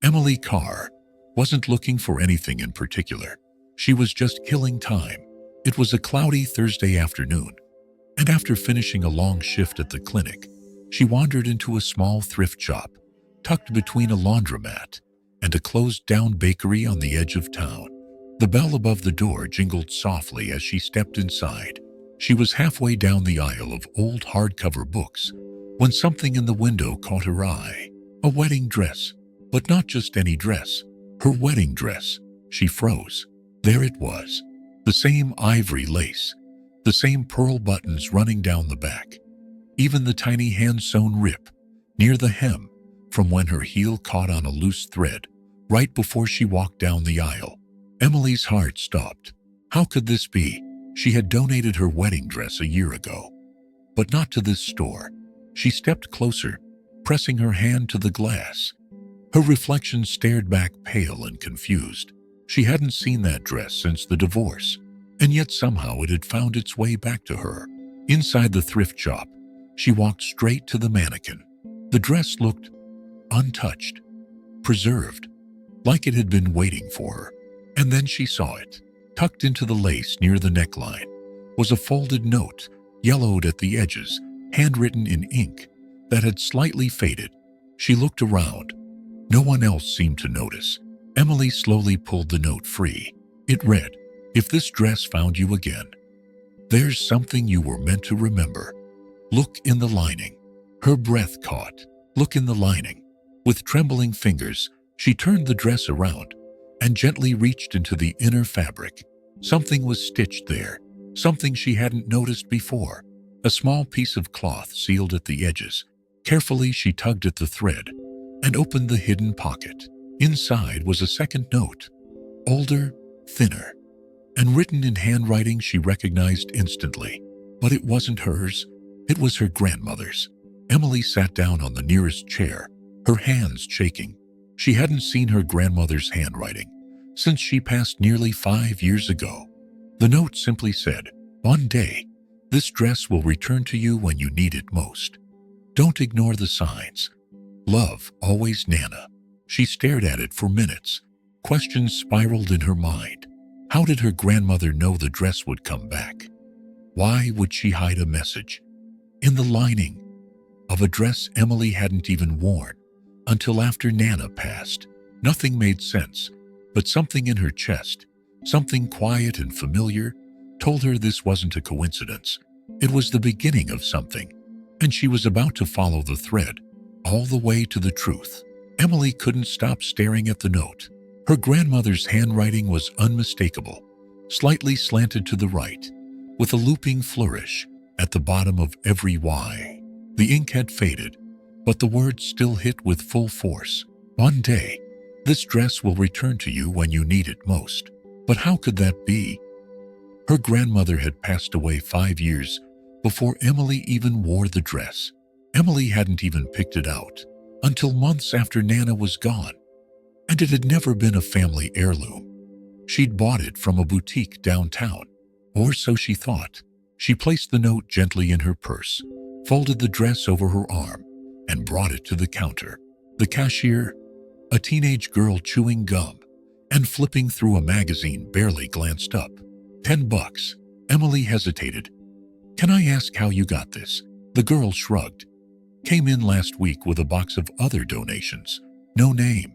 Emily Carr wasn't looking for anything in particular. She was just killing time. It was a cloudy Thursday afternoon, and after finishing a long shift at the clinic, she wandered into a small thrift shop tucked between a laundromat and a closed-down bakery on the edge of town. The bell above the door jingled softly as she stepped inside. She was halfway down the aisle of old hardcover books when something in the window caught her eye. A wedding dress, but not just any dress. Her wedding dress. She froze. There it was. The same ivory lace, the same pearl buttons running down the back, even the tiny hand-sewn rip near the hem from when her heel caught on a loose thread right before she walked down the aisle. Emily's heart stopped. How could this be? She had donated her wedding dress a year ago, but not to this store. She stepped closer, pressing her hand to the glass. Her reflection stared back pale and confused. She hadn't seen that dress since the divorce, and yet somehow it had found its way back to her. Inside the thrift shop, she walked straight to the mannequin. The dress looked untouched, preserved, like it had been waiting for her. And then she saw it. Tucked into the lace near the neckline was a folded note, yellowed at the edges, handwritten in ink that had slightly faded. She looked around. No one else seemed to notice. Emily slowly pulled the note free. It read, "If this dress found you again, there's something you were meant to remember. Look in the lining." Her breath caught. Look in the lining. With trembling fingers, she turned the dress around and gently reached into the inner fabric. Something was stitched there, something she hadn't noticed before. A small piece of cloth sealed at the edges. Carefully, she tugged at the thread and opened the hidden pocket. Inside was a second note, older, thinner, and written in handwriting she recognized instantly. But it wasn't hers. It was her grandmother's. Emily sat down on the nearest chair, her hands shaking. She hadn't seen her grandmother's handwriting since she passed nearly 5 years ago. The note simply said, "One day, this dress will return to you when you need it most. Don't ignore the signs. Love, always, Nana." She stared at it for minutes. Questions spiraled in her mind. How did her grandmother know the dress would come back? Why would she hide a message in the lining of a dress Emily hadn't even worn until after Nana passed? Nothing made sense, but something in her chest, something quiet and familiar, told her this wasn't a coincidence. It was the beginning of something, and she was about to follow the thread all the way to the truth. Emily couldn't stop staring at the note. Her grandmother's handwriting was unmistakable, slightly slanted to the right, with a looping flourish at the bottom of every Y. The ink had faded, but the words still hit with full force. "One day, this dress will return to you when you need it most." But how could that be? Her grandmother had passed away 5 years before Emily even wore the dress. Emily hadn't even picked it out until months after Nana was gone, and it had never been a family heirloom. She'd bought it from a boutique downtown, or so she thought. She placed the note gently in her purse, folded the dress over her arm, and brought it to the counter. The cashier, a teenage girl chewing gum and flipping through a magazine, barely glanced up. $10. Emily hesitated. "Can I ask how you got this?" The girl shrugged. "Came in last week with a box of other donations. No name,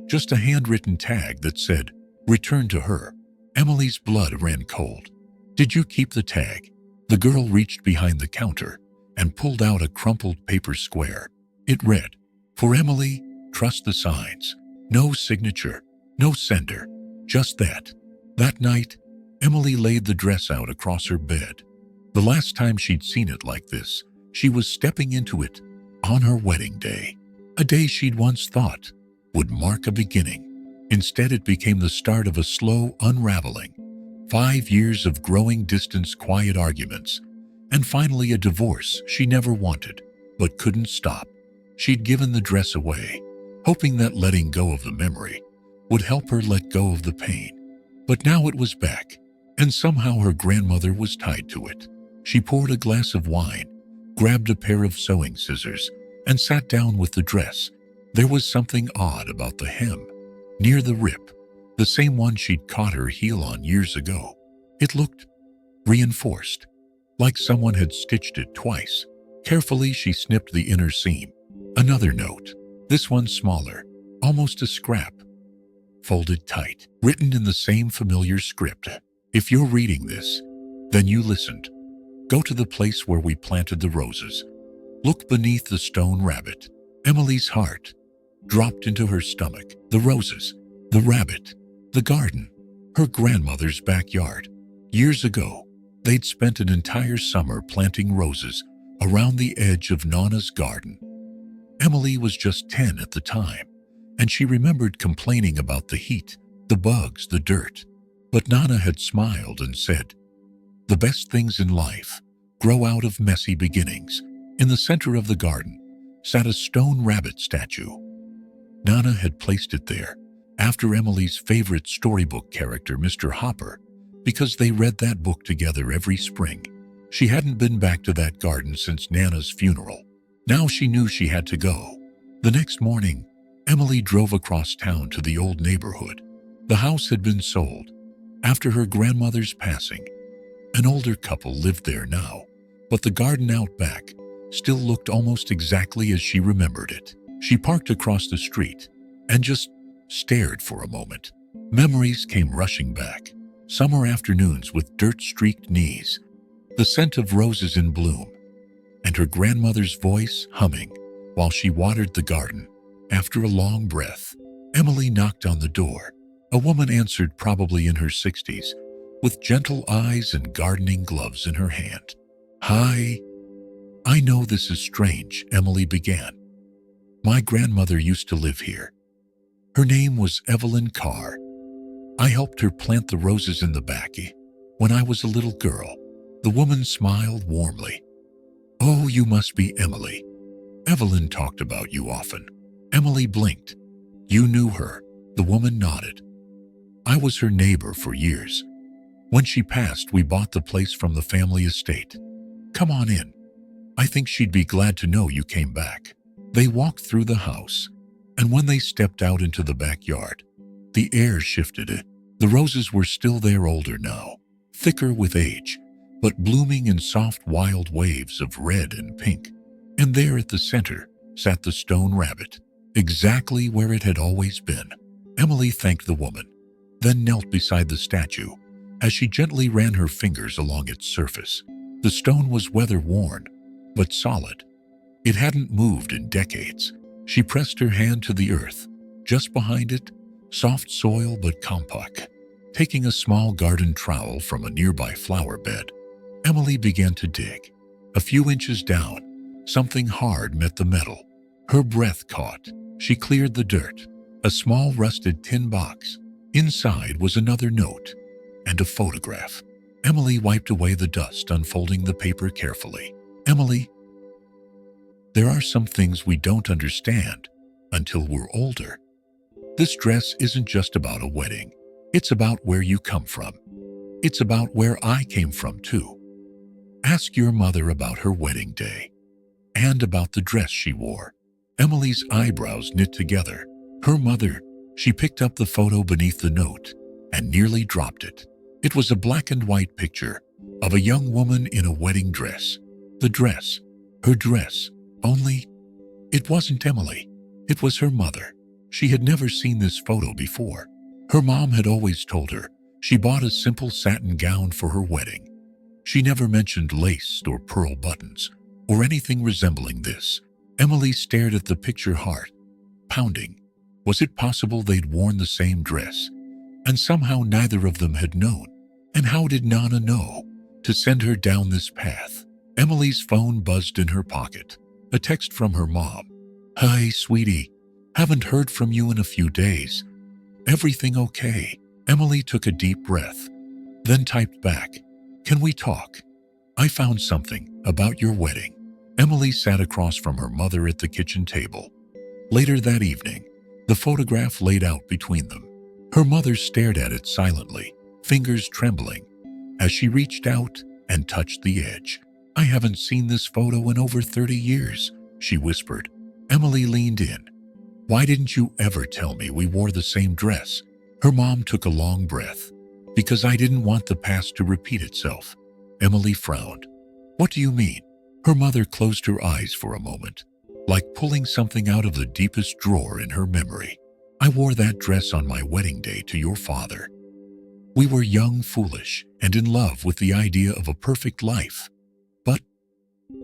just a handwritten tag that said, 'Return to her.'" Emily's blood ran cold. "Did you keep the tag?" The girl reached behind the counter and pulled out a crumpled paper square. It read, "For Emily, trust the signs. No signature, no sender, just that." That night, Emily laid the dress out across her bed. The last time she'd seen it like this, she was stepping into it on her wedding day, a day she'd once thought would mark a beginning. Instead, it became the start of a slow unraveling. 5 years of growing distance, quiet arguments, and finally a divorce she never wanted, but couldn't stop. She'd given the dress away, hoping that letting go of the memory would help her let go of the pain. But now it was back, and somehow her grandmother was tied to it. She poured a glass of wine, grabbed a pair of sewing scissors, and sat down with the dress. There was something odd about the hem, near the rip, the same one she'd caught her heel on years ago. It looked reinforced, like someone had stitched it twice. Carefully, she snipped the inner seam. Another note, this one smaller, almost a scrap, folded tight, written in the same familiar script. If you're reading this, then you listened. Go to the place where we planted the roses. Look beneath the stone rabbit. Emily's heart dropped into her stomach. The roses, the rabbit, the garden, her grandmother's backyard. Years ago, they'd spent an entire summer planting roses around the edge of Nana's garden. Emily was just 10 at the time, and she remembered complaining about the heat, the bugs, the dirt. But Nana had smiled and said, "The best things in life grow out of messy beginnings." In the center of the garden sat a stone rabbit statue. Nana had placed it there after Emily's favorite storybook character, Mr. Hopper, because they read that book together every spring. She hadn't been back to that garden since Nana's funeral. Now she knew she had to go. The next morning, Emily drove across town to the old neighborhood. The house had been sold after her grandmother's passing. An older couple lived there now, but the garden out back still looked almost exactly as she remembered it. She parked across the street and just stared for a moment. Memories came rushing back. Summer afternoons with dirt-streaked knees, the scent of roses in bloom, and her grandmother's voice humming while she watered the garden. After a long breath, Emily knocked on the door. A woman answered, probably in her 60s, with gentle eyes and gardening gloves in her hand. "Hi. I know this is strange," Emily began. "My grandmother used to live here. Her name was Evelyn Carr. I helped her plant the roses in the back when I was a little girl." The woman smiled warmly. "Oh, you must be Emily. Evelyn talked about you often." Emily blinked. "You knew her?" The woman nodded. "I was her neighbor for years. When she passed, we bought the place from the family estate. Come on in. I think she'd be glad to know you came back." They walked through the house, and when they stepped out into the backyard, the air shifted. The roses were still there, older now, thicker with age, but blooming in soft wild waves of red and pink. And there at the center sat the stone rabbit, exactly where it had always been. Emily thanked the woman, then knelt beside the statue as she gently ran her fingers along its surface. The stone was weather-worn, but solid. It hadn't moved in decades. She pressed her hand to the earth. Just behind it, soft soil but compact. Taking a small garden trowel from a nearby flower bed, Emily began to dig. A few inches down, something hard met the metal. Her breath caught. She cleared the dirt. A small rusted tin box. Inside was another note and a photograph. Emily wiped away the dust, unfolding the paper carefully. "Emily, there are some things we don't understand until we're older. This dress isn't just about a wedding. It's about where you come from. It's about where I came from, too. Ask your mother about her wedding day and about the dress she wore." Emily's eyebrows knit together. Her mother. She picked up the photo beneath the note and nearly dropped it. It was a black and white picture of a young woman in a wedding dress. The dress, her dress, only it wasn't Emily. It was her mother. She had never seen this photo before. Her mom had always told her she bought a simple satin gown for her wedding. She never mentioned lace or pearl buttons or anything resembling this. Emily stared at the picture, heart pounding. Was it possible they'd worn the same dress, and somehow neither of them had known? And how did Nana know to send her down this path? Emily's phone buzzed in her pocket. A text from her mom. "Hi, sweetie. Haven't heard from you in a few days. Everything okay?" Emily took a deep breath, then typed back, "Can we talk? I found something about your wedding." Emily sat across from her mother at the kitchen table. Later that evening, the photograph laid out between them. Her mother stared at it silently, fingers trembling, as she reached out and touched the edge. "I haven't seen this photo in over 30 years, she whispered. Emily leaned in. Why didn't you ever tell me we wore the same dress?" Her mom took a long breath. "Because I didn't want the past to repeat itself." Emily frowned. "What do you mean?" Her mother closed her eyes for a moment, like pulling something out of the deepest drawer in her memory. "I wore that dress on my wedding day to your father. We were young, foolish, and in love with the idea of a perfect life. But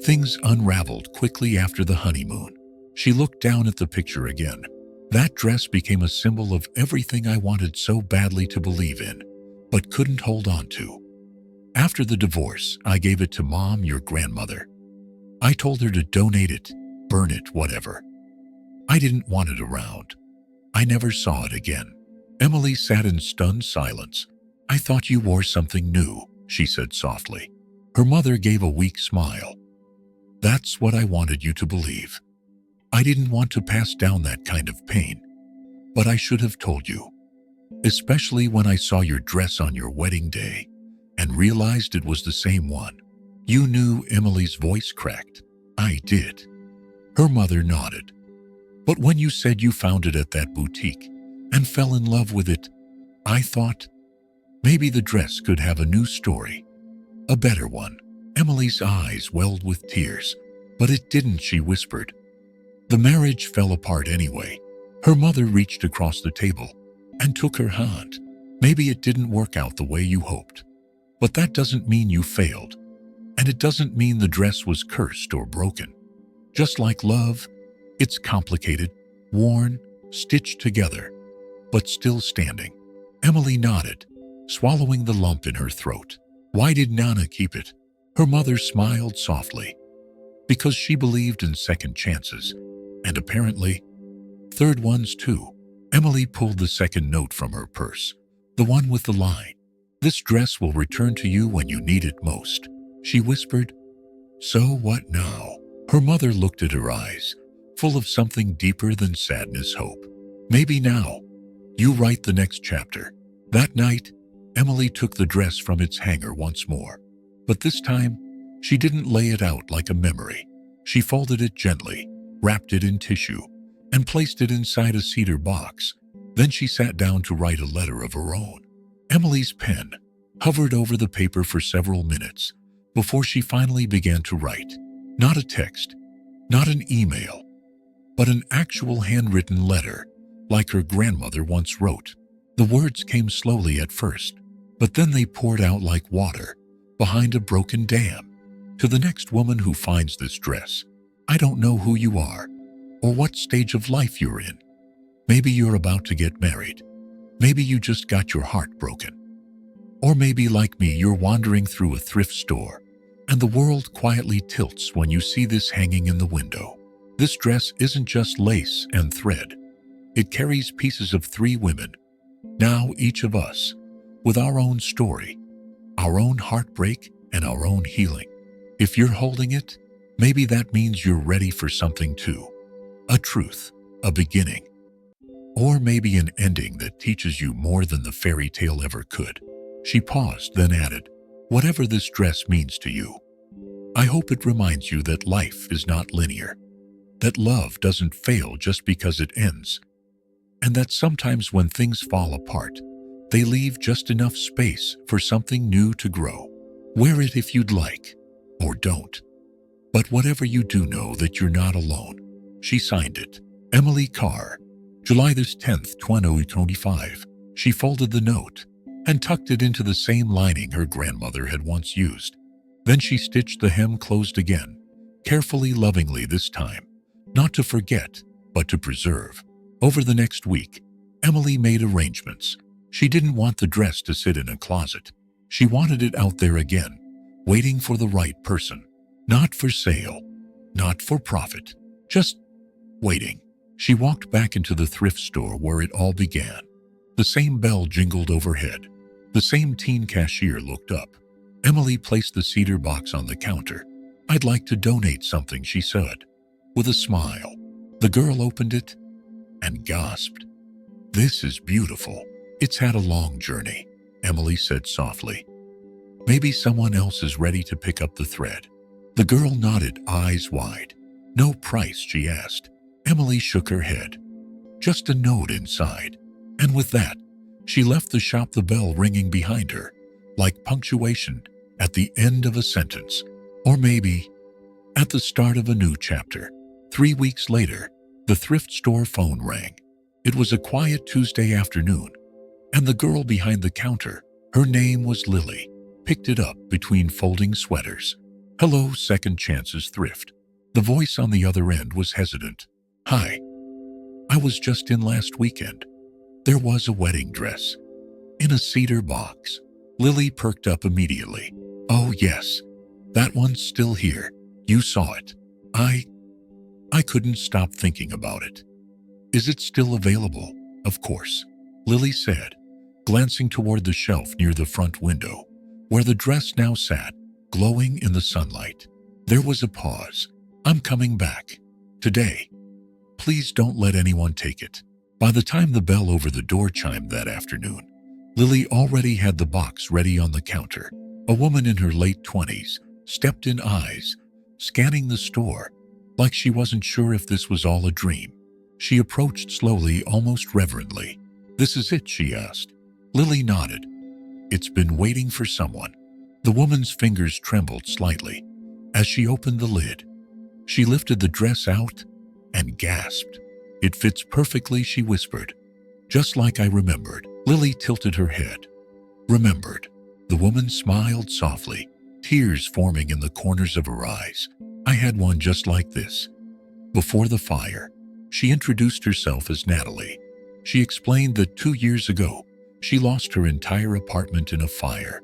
things unraveled quickly after the honeymoon." She looked down at the picture again. "That dress became a symbol of everything I wanted so badly to believe in, but couldn't hold on to. After the divorce, I gave it to Mom, your grandmother. I told her to donate it, burn it, whatever. I didn't want it around. I never saw it again." Emily sat in stunned silence. "I thought you wore something new," she said softly. Her mother gave a weak smile. "That's what I wanted you to believe. I didn't want to pass down that kind of pain. But I should have told you. Especially when I saw your dress on your wedding day and realized it was the same one." "You knew?" Emily's voice cracked. "I did." Her mother nodded. "But when you said you found it at that boutique and fell in love with it, I thought maybe the dress could have a new story. A better one." Emily's eyes welled with tears. "But it didn't," she whispered. "The marriage fell apart anyway." Her mother reached across the table and took her hand. "Maybe it didn't work out the way you hoped. But that doesn't mean you failed. And it doesn't mean the dress was cursed or broken. Just like love, it's complicated, worn, stitched together, but still standing." Emily nodded, swallowing the lump in her throat. "Why did Nana keep it?" Her mother smiled softly. "Because she believed in second chances, and apparently third ones too." Emily pulled the second note from her purse, the one with the line, "This dress will return to you when you need it most." She whispered. "So what now?" Her mother looked at her eyes, full of something deeper than sadness, hope. "Maybe now you write the next chapter." That night, Emily took the dress from its hanger once more. But this time, she didn't lay it out like a memory. She folded it gently, wrapped it in tissue, and placed it inside a cedar box. Then she sat down to write a letter of her own. Emily's pen hovered over the paper for several minutes before she finally began to write. Not a text, not an email, but an actual handwritten letter, like her grandmother once wrote. The words came slowly at first, but then they poured out like water behind a broken dam. "To the next woman who finds this dress, I don't know who you are or what stage of life you're in. Maybe you're about to get married. Maybe you just got your heart broken. Or maybe, like me, you're wandering through a thrift store and the world quietly tilts when you see this hanging in the window. This dress isn't just lace and thread. It carries pieces of 3 women, now each of us, with our own story, our own heartbreak, and our own healing. If you're holding it, maybe that means you're ready for something too. A truth, a beginning, or maybe an ending that teaches you more than the fairy tale ever could." She paused, then added, "Whatever this dress means to you, I hope it reminds you that life is not linear, that love doesn't fail just because it ends, and that sometimes when things fall apart, they leave just enough space for something new to grow. Wear it if you'd like, or don't. But whatever you do, know that you're not alone." She signed it, Emily Carr, July 10th, 2025. She folded the note and tucked it into the same lining her grandmother had once used. Then she stitched the hem closed again, carefully, lovingly this time, not to forget, but to preserve. Over the next week, Emily made arrangements. She didn't want the dress to sit in a closet. She wanted it out there again, waiting for the right person. Not for sale, not for profit, just waiting. She walked back into the thrift store where it all began. The same bell jingled overhead. The same teen cashier looked up. Emily placed the cedar box on the counter. "I'd like to donate something," she said, with a smile. The girl opened it and gasped. "This is beautiful." "It's had a long journey," Emily said softly. "Maybe someone else is ready to pick up the thread." The girl nodded, eyes wide. "No price?" she asked. Emily shook her head. just a note inside. And with that, she left the shop, the bell ringing behind her, like punctuation at the end of a sentence, or maybe at the start of a new chapter. 3 weeks later, the thrift store phone rang. It was a quiet Tuesday afternoon, and the girl behind the counter, her name was Lily, picked it up between folding sweaters. "Hello, Second Chances Thrift." The voice on the other end was hesitant. "Hi, I was just in last weekend. There was a wedding dress in a cedar box." Lily perked up immediately. "Oh yes, that one's still here. You saw it." I couldn't stop thinking about it. "Is it still available?" "Of course," Lily said, glancing toward the shelf near the front window, where the dress now sat, glowing in the sunlight. There was a pause. "I'm coming back. Today. Please don't let anyone take it." By the time the bell over the door chimed that afternoon, Lily already had the box ready on the counter. A woman in her late 20s stepped in, eyes scanning the store, like she wasn't sure if this was all a dream. She approached slowly, almost reverently. "This is it?" she asked. Lily nodded. "It's been waiting for someone." The woman's fingers trembled slightly as she opened the lid. She lifted the dress out and gasped. "It fits perfectly," she whispered. "Just like I remembered." Lily tilted her head. "Remembered?" The woman smiled softly, tears forming in the corners of her eyes. "I had one just like this. Before the fire." She introduced herself as Natalie. She explained that 2 years ago, she lost her entire apartment in a fire.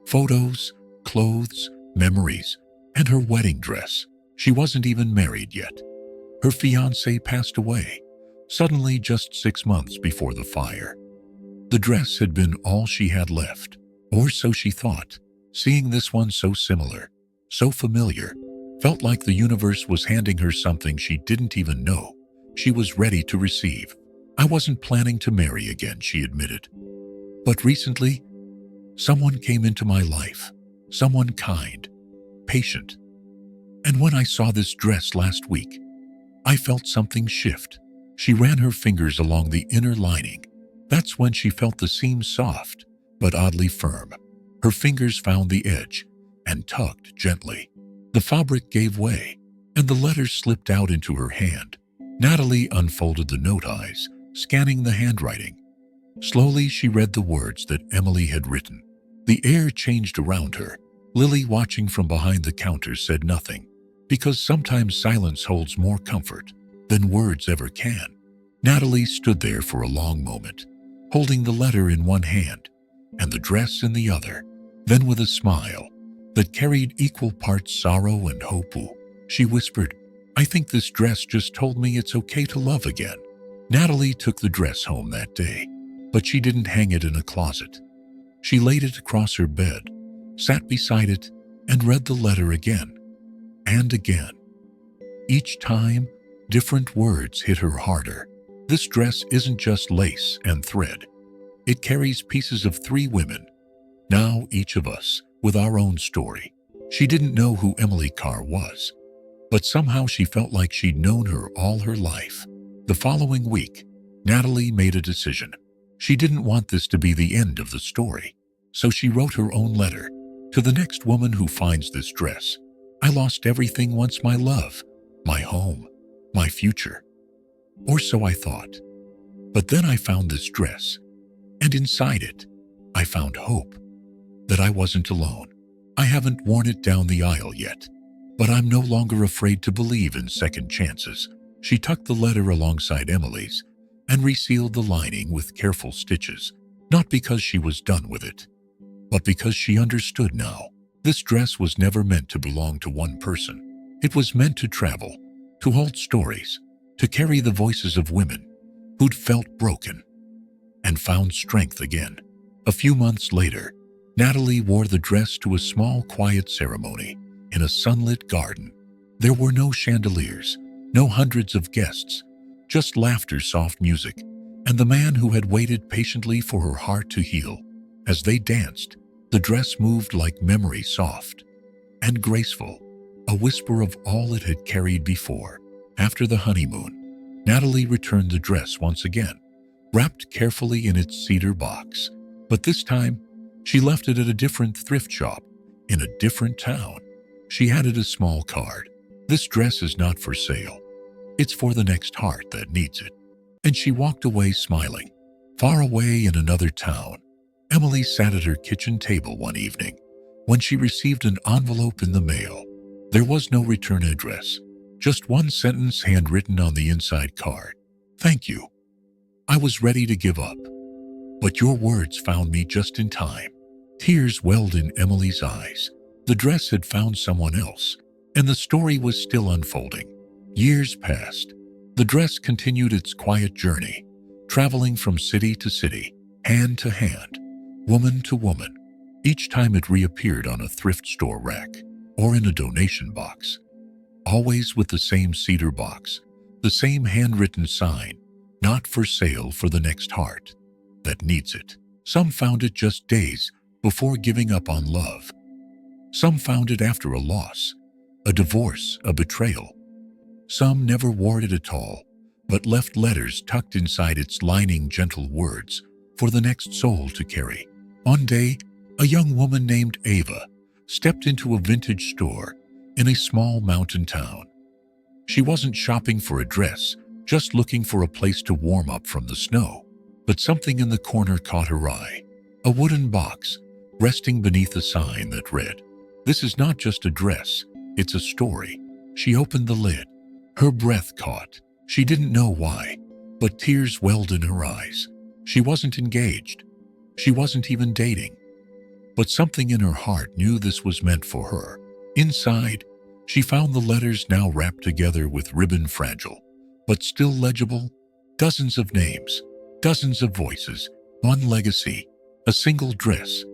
Photos, clothes, memories, and her wedding dress. She wasn't even married yet. Her fiancé passed away, suddenly, just 6 months before the fire. The dress had been all she had left, or so she thought. Seeing this one so similar, so familiar, felt like the universe was handing her something she didn't even know she was ready to receive. "I wasn't planning to marry again," she admitted. "But recently, someone came into my life. Someone kind, patient. And when I saw this dress last week, I felt something shift." She ran her fingers along the inner lining. That's when she felt the seam soft, but oddly firm. Her fingers found the edge and tugged gently. The fabric gave way, and the letters slipped out into her hand. Natalie unfolded the note, eyes scanning the handwriting. Slowly, she read the words that Emily had written. The air changed around her. Lily, watching from behind the counter, said nothing, because sometimes silence holds more comfort than words ever can. Natalie stood there for a long moment, holding the letter in one hand and the dress in the other. Then, with a smile that carried equal parts sorrow and hope, she whispered, "I think this dress just told me it's okay to love again." Natalie took the dress home that day, but she didn't hang it in a closet. She laid it across her bed, sat beside it, and read the letter again and again. Each time, different words hit her harder. This dress isn't just lace and thread. It carries pieces of 3 women, now each of us with our own story. She didn't know who Emily Carr was, but somehow she felt like she'd known her all her life. The following week, Natalie made a decision. She didn't want this to be the end of the story, so she wrote her own letter. "To the next woman who finds this dress, I lost everything once: my love, my home, my future. Or so I thought. But then I found this dress, and inside it, I found hope. That I wasn't alone. I haven't worn it down the aisle yet, but I'm no longer afraid to believe in second chances." She tucked the letter alongside Emily's and resealed the lining with careful stitches, not because she was done with it, but because she understood now. This dress was never meant to belong to one person. It was meant to travel, to hold stories, to carry the voices of women who'd felt broken and found strength again. A few months later, Natalie wore the dress to a small, quiet ceremony in a sunlit garden. There were no chandeliers, no hundreds of guests, just laughter, soft music, and the man who had waited patiently for her heart to heal. As they danced, the dress moved like memory, soft and graceful, a whisper of all it had carried before. After the honeymoon, Natalie returned the dress once again, wrapped carefully in its cedar box. But this time, she left it at a different thrift shop in a different town. She added a small card. "This dress is not for sale. It's for the next heart that needs it." And she walked away smiling. Far away in another town, Emily sat at her kitchen table one evening when she received an envelope in the mail. There was no return address, just one sentence handwritten on the inside card. "Thank you. I was ready to give up, but your words found me just in time." Tears welled in Emily's eyes. The dress had found someone else, and the story was still unfolding. Years passed. The dress continued its quiet journey, traveling from city to city, hand to hand, woman to woman. Each time it reappeared on a thrift store rack or in a donation box, always with the same cedar box, the same handwritten sign, "Not for sale, for the next heart that needs it." Some found it just days before giving up on love. Some found it after a loss, a divorce, a betrayal. Some never wore it at all, but left letters tucked inside its lining, gentle words for the next soul to carry. One day, a young woman named Ava stepped into a vintage store in a small mountain town. She wasn't shopping for a dress, just looking for a place to warm up from the snow. But something in the corner caught her eye. A wooden box resting beneath a sign that read, "This is not just a dress, it's a story." She opened the lid. Her breath caught. She didn't know why, but tears welled in her eyes. She wasn't engaged. She wasn't even dating. But something in her heart knew this was meant for her. Inside, she found the letters now wrapped together with ribbon, fragile, but still legible. Dozens of names, dozens of voices, one legacy, a single dress,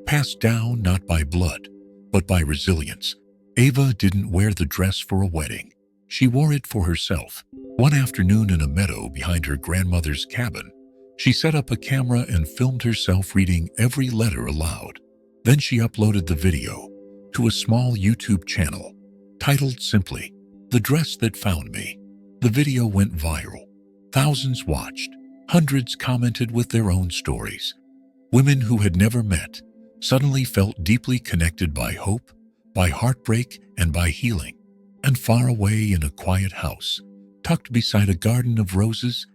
passed down not by blood, but by resilience. Ava didn't wear the dress for a wedding. She wore it for herself. One afternoon in a meadow behind her grandmother's cabin, she set up a camera and filmed herself reading every letter aloud. Then she uploaded the video to a small YouTube channel titled simply, "The Dress That Found Me." The video went viral. Thousands watched. Hundreds commented with their own stories. Women who had never met suddenly felt deeply connected by hope, by heartbreak, and by healing. And far away in a quiet house, tucked beside a garden of roses,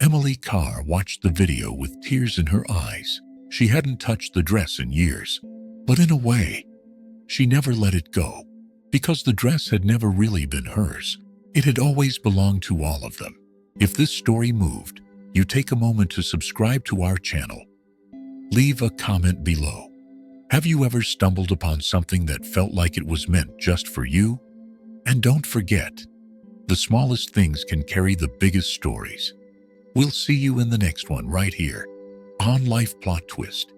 Emily Carr watched the video with tears in her eyes. She hadn't touched the dress in years, but in a way, she never let it go, because the dress had never really been hers. It had always belonged to all of them. If this story moved you, take a moment to subscribe to our channel. Leave a comment below. Have you ever stumbled upon something that felt like it was meant just for you? And don't forget, the smallest things can carry the biggest stories. We'll see you in the next one right here on Life Plot Twist.